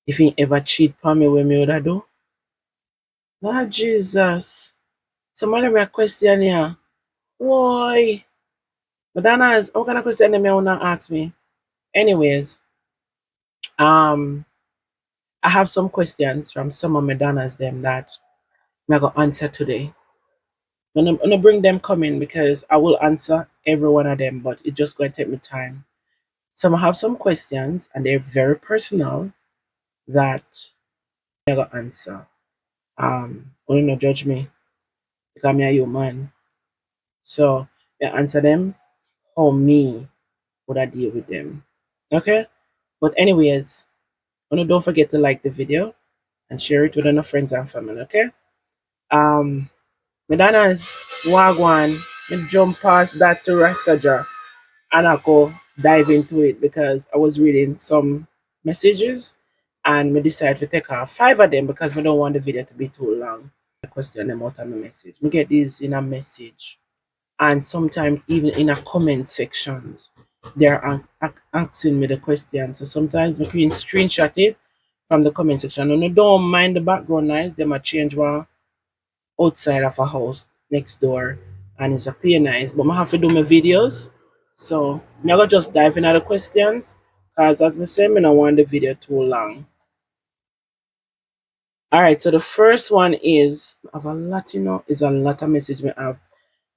If he ever cheat on me, what me would I do? Lord Jesus. Somebody me a question here. Why? Madonna is what kind of question them you wanna ask me? Anyways, um I have some questions from some of Madonna's them that I'm gonna answer today. I'm gonna bring them coming because I will answer every one of them, but it's just gonna take me time. So I have some questions and they're very personal that I'm gonna answer. Only no judge me because I'm a human. So I answer them how me would I deal with them. Okay? But anyways, don't forget to like the video and share it with your friends and family, okay? Um Madonna's wagwan, me jump past that to Rastaja and I go dive into it because I was reading some messages and we decided to take off five of them because we don't want the video to be too long. I question them out of my message. We get these in a message and sometimes even in a comment sections. They're asking me the question. So sometimes we can screenshot it from the comment section. And I don't mind the background noise, they might change one outside of a house next door and it's a pay nice. But I have to do my videos. So I'm gonna just dive into the questions because as I said, I don't want the video too long. Alright, so the first one is I have a lot, is a lot of message we have.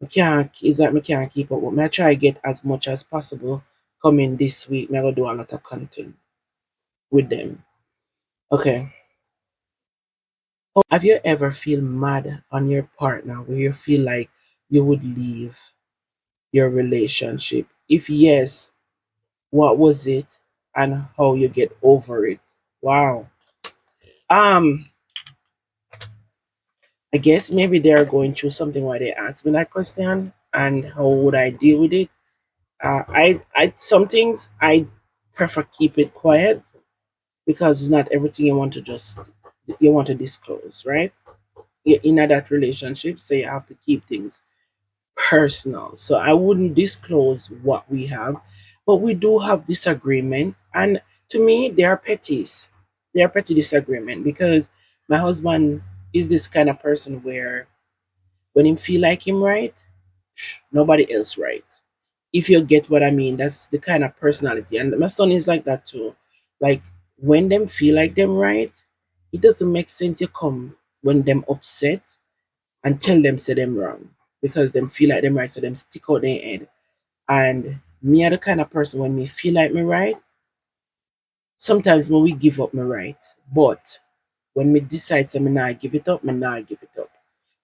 I can't is that I can't keep up, but I try to get as much as possible coming this week. I'm gonna do a lot of content with them. Okay. Have you ever feel mad on your partner where you feel like you would leave your relationship? If yes, what was it and how you get over it? Wow. Um, I guess maybe they're going through something why they asked me that question and how would I deal with it? I some things I prefer keep it quiet because it's not everything you want to disclose, right? You're in that relationship, so you have to keep things personal. So I wouldn't disclose what we have, but we do have disagreement, and to me, they are petties. They are petty disagreement because my husband is this kind of person where when him feel like him right, nobody else right. If you get what I mean, that's the kind of personality, and my son is like that too. Like when them feel like them right, it doesn't make sense. You come when them upset and tell them say them wrong because them feel like them right, so them stick out their head. And me are the kind of person when me feel like me right, sometimes when we give up my rights. But when me decide to me not give it up, me not give it up.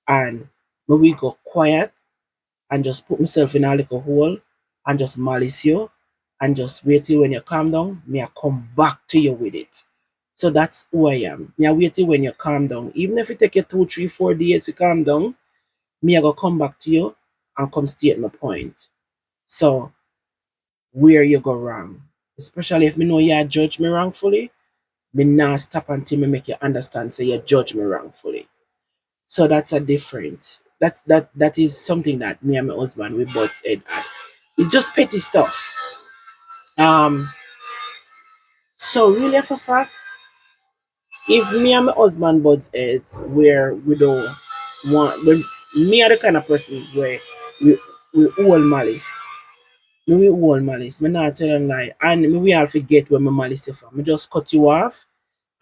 And when we go quiet and just put myself in a little hole and just malice you and just wait till when you calm down, me I come back to you with it. So that's who I am. Me I wait till when you calm down. Even if it take you 2, 3, 4 days to calm down, me I go come back to you and come state my point. So where you go wrong. Especially if me know you judge me wrongfully, me now stop until me make you understand say you judge me wrongfully. So that's a difference. That is something that me and my husband we both said. It's just petty stuff. Um so really for fact, if me and my husband butts heads where we don't want when me are the kind of person where we we all malice. Me we all malice. Me not tell them lie. And me we all forget when my malice is from. Me just cut you off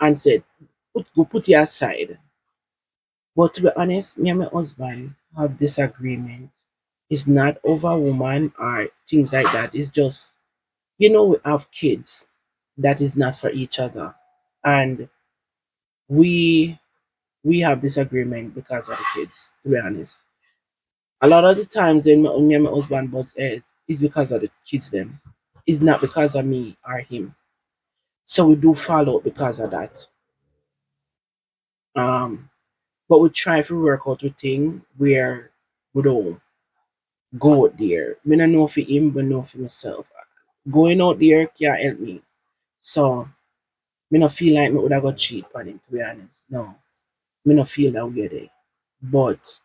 and said, put you aside. But to be honest, me and my husband have disagreement. It's not over woman or things like that. It's just we have kids that is not for each other. And we we have disagreement because of the kids, to be honest. A lot of the times when me and my husband butts head is because of the kids them. It's not because of me or him. So we do fall out because of that. Um, but we try to work out a thing where we don't go out there. Me not know for him, but know for myself. Going out there can't help me. So me not feel like me would have got cheat on him, to be honest. No. Me not feel that way there. But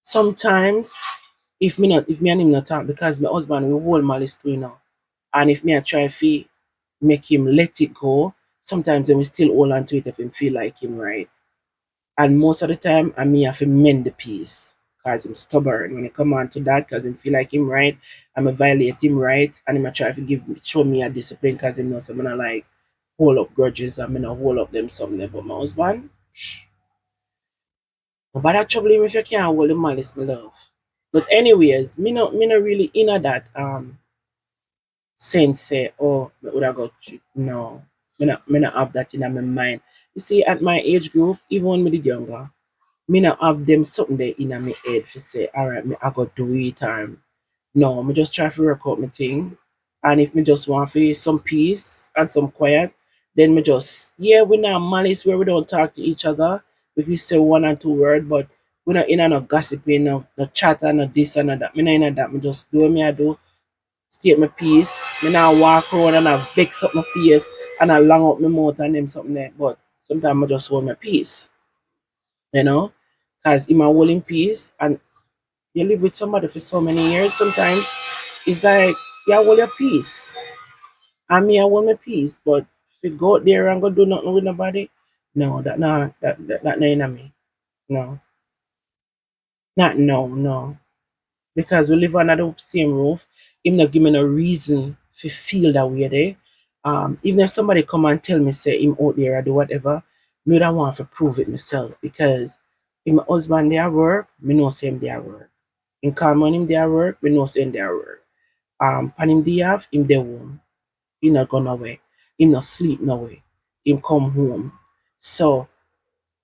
sometimes if me and him not talk because my husband will hold malice too, and if me I try fi make him let it go. Sometimes then we still hold on to it if him feel like him right. And most of the time, I me have to mend the piece because I'm stubborn when it come on to that because him feel like him right. I'm a violate him right, and him a try to show me a discipline because him knows I'm gonna like hold up grudges. I'm gonna hold up them something. But my husband, but that trouble him if you can't hold the malice, my love. But anyways, me not really in that sense say, oh, me would have got you. No, me not have that in my mind. You see, at my age group, even when me did younger, me not have them something there in my head for say, all right, me I got do it or no, me just try to work out my thing. And if me just want for some peace and some quiet, then me just yeah, we not malice where we don't talk to each other. If we say one or two word, but we not in no gossiping, no chatter, no this and no that. Me not in that. Me just do what me I do, state my peace. Me now walk around and I vex up my face and I long up my mouth and them something there. But sometimes I just hold my peace, you know? Because in my holding peace and you live with somebody for so many years, sometimes it's like you hold your peace. And me, I hold my peace. But if you go out there and go do nothing with nobody, no, that not in me. No. Not no, no. Because we live under the same roof. Him not give me no reason to feel that way there. Even if somebody come and tell me say him out there or do whatever, me don't want to prove it myself because if my husband there work, me know say him there work. In common him there work, me know say him there work. Pan him day off, him there home. He not gone away. He not sleep no way. Him come home. So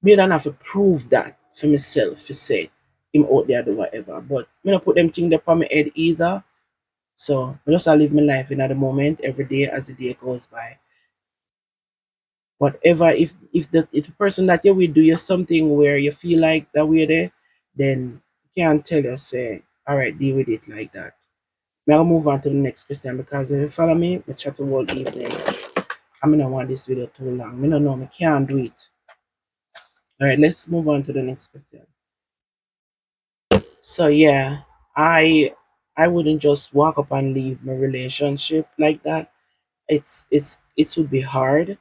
me don't have to prove that for myself to say him out there do whatever. But me not put them things up on my head either. So I just I live my life in at the moment every day as the day goes by. Whatever if the person that you will do you something where you feel like that way there, then you can't tell you say, all right, deal with it like that. Now I'll move on to the next question because if you follow me, we chat all evening. I mean I want this video too long. Me no know me can't do it. All right, let's move on to the next question. So yeah, I I wouldn't just walk up and leave my relationship like that. It would be hard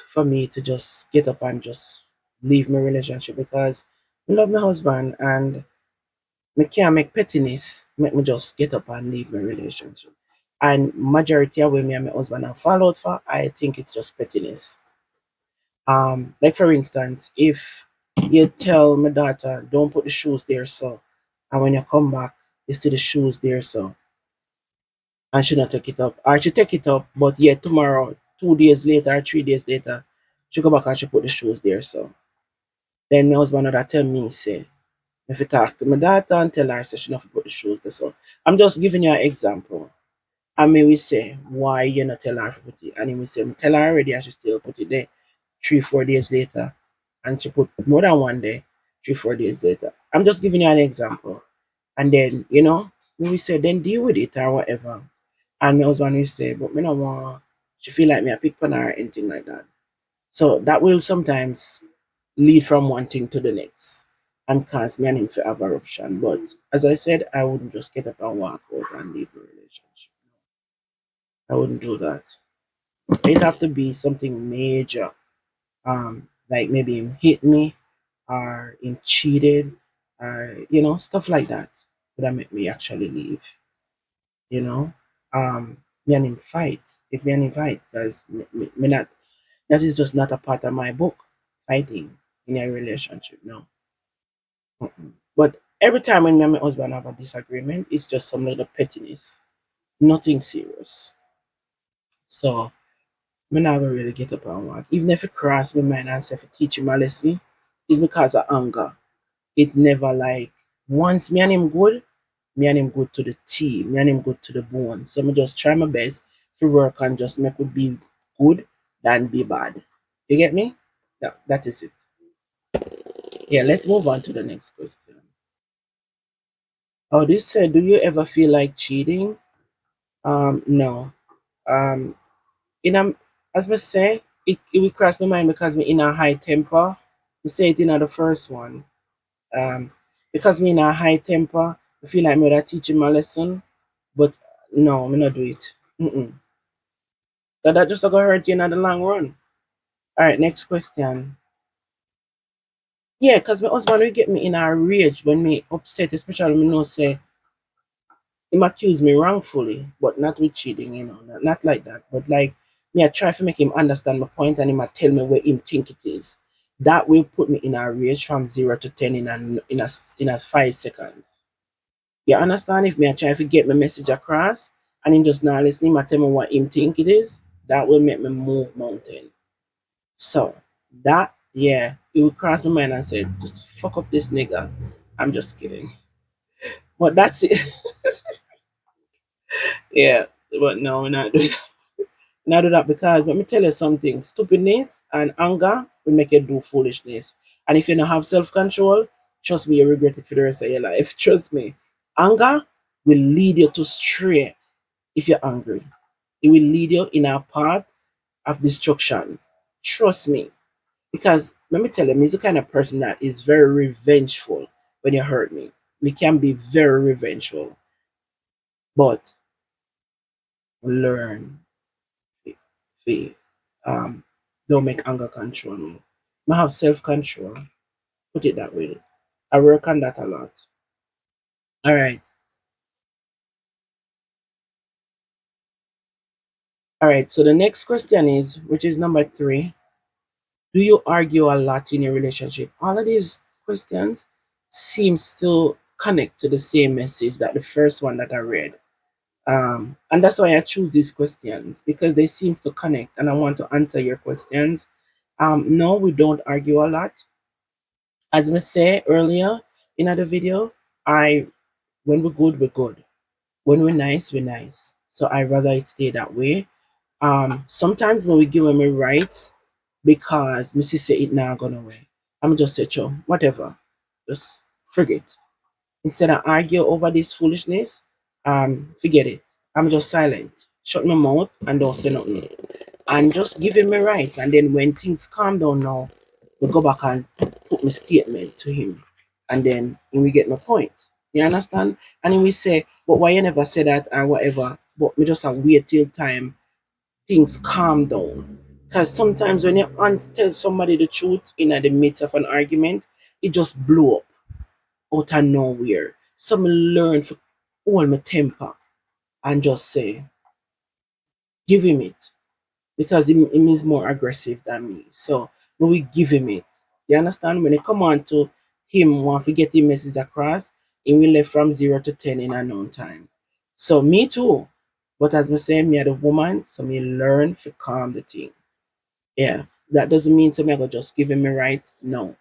for me to just get up and just leave my relationship because I love my husband and me can't make pettiness make me just get up and leave my relationship. And majority of when me and my husband have followed for, I think it's just pettiness. Like for instance, if you tell my daughter, don't put the shoes there, so, and when you come back, you see the shoes there, so, and she not take it up, or she take it up, but yet tomorrow, 2 days later, or 3 days later, she go back and she put the shoes there, so. Then my husband that tell me, say, if you talk to my daughter and tell her, say, she not put the shoes there, so. I'm just giving you an example. And me we say, why you not tell her to put it? And he will say, tell her already and she still put it there. 3, 4 days later. And she put more than one day, 3, 4 days later. I'm just giving you an example. And then, we say, then deal with it or whatever. And my husband will say, but me no want she feel like me a pick on her or anything like that. So that will sometimes lead from one thing to the next and cause me and him to have a eruption. But as I said, I wouldn't just get up and walk out and leave the relationship. I wouldn't do that. It have to be something major. Like maybe him hit me or him cheated or stuff like that that make me actually leave. You know, me and him fight. If me and him fight, because me not that is just not a part of my book. Fighting in a relationship, no. Mm-mm. But every time when me and my husband have a disagreement, it's just some little pettiness, nothing serious. So me never really get up and walk. Even if it cross my mind and say if teach him a lesson, it's because of anger. It never like once me and him good to the T, me and him good to the bone. So me just try my best to work and just make it be good than be bad. You get me? Yeah, that is it. Yeah, let's move on to the next question. Oh, this said, do you ever feel like cheating? No. Um, in a, as me say, it will cross my mind because me in a high temper. Me say it in the first one. Um, because me in a high temper, I feel like me that teaching my lesson, but no, me not do it. Mm-mm. That just gonna hurt you in the long run. All right, next question. Yeah, because my husband will get me in a rage when me upset, especially when me know say him accuse me wrongfully, but not with cheating, not like that. But like me, I try to make him understand my point and him a tell me where him think it is. That will put me in a rage from 0 to 10 in a 5 seconds. You understand? If me I try to get my message across and him just not listening, I tell me what him think it is, that will make me move mountain. So that, yeah, it would cross my mind and say, just fuck up this nigga. I'm just kidding. But that's it. Yeah. But no, we're not doing that. Not do that because let me tell you something. Stupidness and anger will make you do foolishness. And if you don't have self-control, trust me, you regret it for the rest of your life. Trust me. Anger will lead you to stray if you're angry. It will lead you in a path of destruction. Trust me. Because let me tell you, he's the kind of person that is very revengeful when you hurt me. We can be very revengeful, but learn to don't make anger control me. I have self control. Put it that way. I work on that a lot. All right. All right. So the next question is, which is number 3. Do you argue a lot in your relationship? All of these questions seems to connect to the same message that the first one that I read. And that's why I choose these questions because they seems to connect and I want to answer your questions. No, we don't argue a lot. As I said earlier in the video, I when we're good, we're good. When we're nice, we're nice. So I rather it stay that way. Sometimes when we give them a right because Missy say it now gone away. I'm just say, "Cho, whatever. Just forget." Instead of argue over this foolishness, forget it. I'm just silent. Shut my mouth and don't say nothing. And just give him a right. And then when things calm down now, we go back and put my statement to him. And then we get my point. You understand? And then we say, but why you never say that or whatever? But we just have wait till time things calm down. Because sometimes when you tell somebody the truth in the midst of an argument, it just blow up out of nowhere. So me learn to hold my temper and just say, give him it. Because him is more aggressive than me. So when we give him it, you understand? When it come on to him want to get the message across, he will left from 0 to 10 in a known time. So me too. But as me say, me are the woman, so me learn to calm the thing. Yeah. That doesn't mean so me I go just give him a right. No.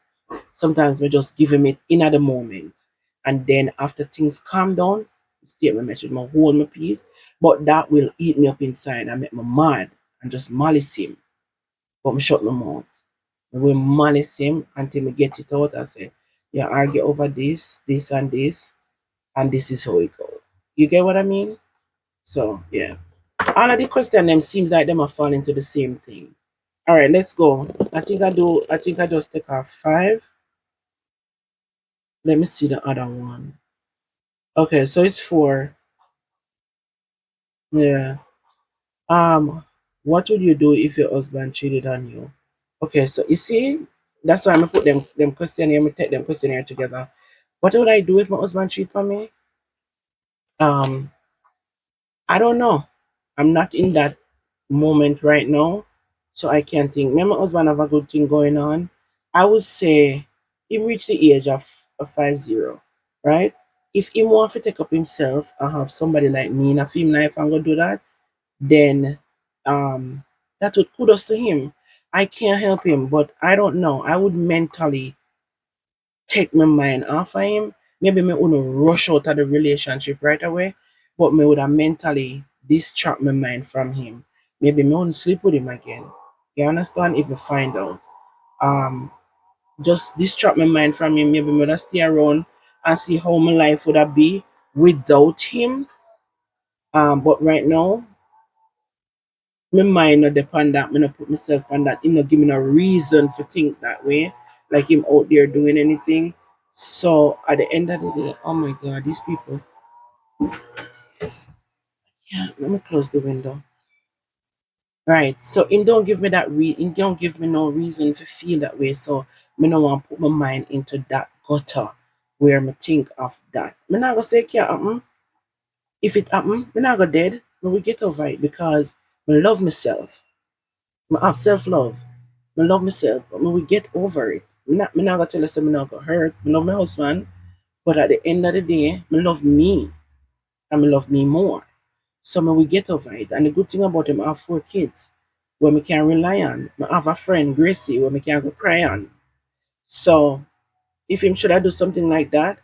Sometimes we just give him it in at the moment. And then after things calm down, state my message, my hold my peace. But that will eat me up inside and make me mad and just malice him. But me shut my mouth. I will malice him until me get it out and say, you argue over this, this and this is how it goes. You get what I mean? So yeah. All of the question them seems like them are falling into the same thing. All right, let's go. I think I just take off 5. Let me see the other one. Okay, so it's 4. Yeah. What would you do if your husband cheated on you? Okay, so you see, that's why I'm gonna put them question here, I'm gonna take them questionnaire together. What would I do if my husband cheat on me? Um, I don't know. I'm not in that moment right now, so I can't think. Me and my husband have a good thing going on. I would say he reached the age of 50, right? If he want to take up himself and have somebody like me in a film life and go do that, then um that would kudos to him. I can't help him, but I don't know. I would mentally take my mind off of him. Maybe me wouldn't rush out of the relationship right away, but me would have mentally distract my mind from him. Maybe me wouldn't sleep with him again. You understand? If we find out. Um just distract my mind from him. Maybe me would have stay around and see how my life would have be without him. But right now my mind not depend that, me not put myself on that. Him not give me no reason to think that way. Like him out there doing anything. So at the end of the day, oh my god, these people. Yeah, let me close the window. Right. So him don't give me him don't give me no reason to feel that way. So me no want put my mind into that gutter where me think of that. Me not gonna say it can't happen. If it happen, me not go dead. Me we get over it because me love myself. Me have self love. Me love myself. But me we get over it. Me not gonna tell you say me not gonna hurt. Me love my husband. But at the end of the day, me love me. And me love me more. So me we get over it. And the good thing about him, I have 4 kids where me can rely on. I have a friend, Gracie, where me can go cry on. So if him should I do something like that,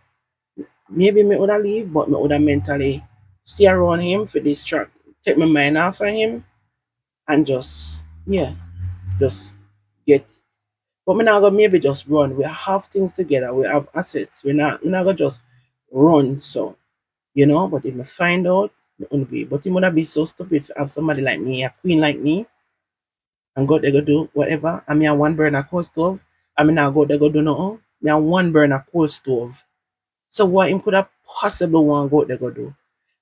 maybe me would have leave, but me would have mentally stay around him for distract, take my mind off of him and just yeah, just get. But me not gonna maybe just run. We have things together. We have assets. We not gonna just run. So But if I find out, me gonna be. But he would be so stupid to have somebody like me, a queen like me, and go they go do whatever. I mean, I one burner coal stove. I mean, I go they go do nothing. Me a one burner coal stove. So what him could have possibly want go they go do?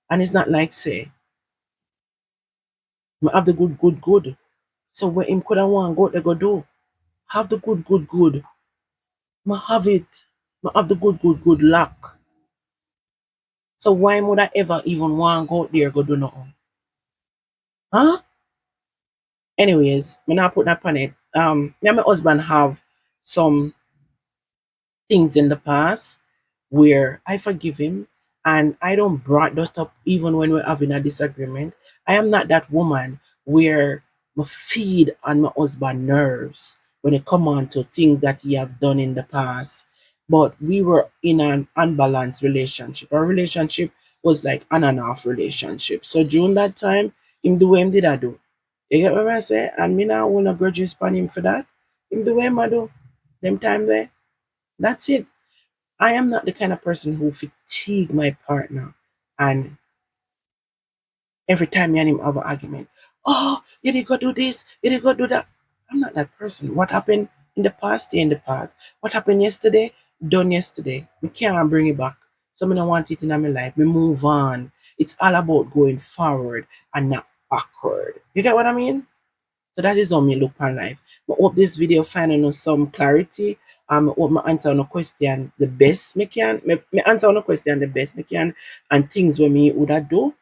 And it's not like say, me have the good. So what him could have want go they go do? Have the good. Me have it. Me have the good luck. So why would I ever even want go there go do nothing? Huh? Anyways, me not put that on it. Me and my husband have some things in the past where I forgive him and I don't brought dust up even when we're having a disagreement. I am not that woman where I feed on my husband nerves when it come on to things that he have done in the past. But we were in an unbalanced relationship. Our relationship was like on and off relationship. So during that time, him do what him did I do. You get what I say? And me now want to grudges upon him for that. Him do what him I do. Them time there. That's it. I am not the kind of person who fatigue my partner and every time me and him have an argument, oh, you did go do this, you did go do that. I'm not that person. What happened in the past, stay in the past. What happened yesterday, done yesterday. We can't bring it back. So I don't want it in my life. We move on. It's all about going forward and not backward. You get what I mean? So that is how me look on life. I hope this video finding us some clarity. I hope my answer on a question the best me can. Me answer on a question the best me can and things where me would I do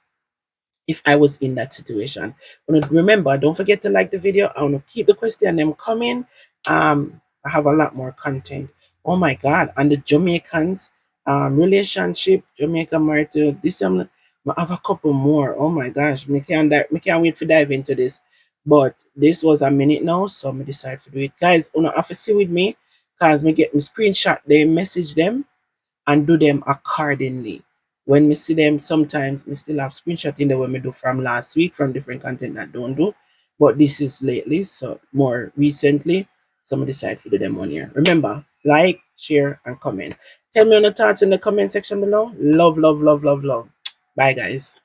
if I was in that situation. Remember, don't forget to like the video. I want to keep the question them coming. I have a lot more content. Oh my God. And the Jamaicans relationship, Jamaica married to this I have a couple more. Oh my gosh. Me can't wait to dive into this. But this was a minute now, so I decide to do it. Guys, you have to see with me because me get me screenshot they message them and do them accordingly. When me see them, sometimes me still have screenshot in the way me do from last week from different content that don't do. But this is lately, so more recently. So I decide to do them on here. Remember, like, share, and comment. Tell me your thoughts in the comment section below. Love. Bye guys.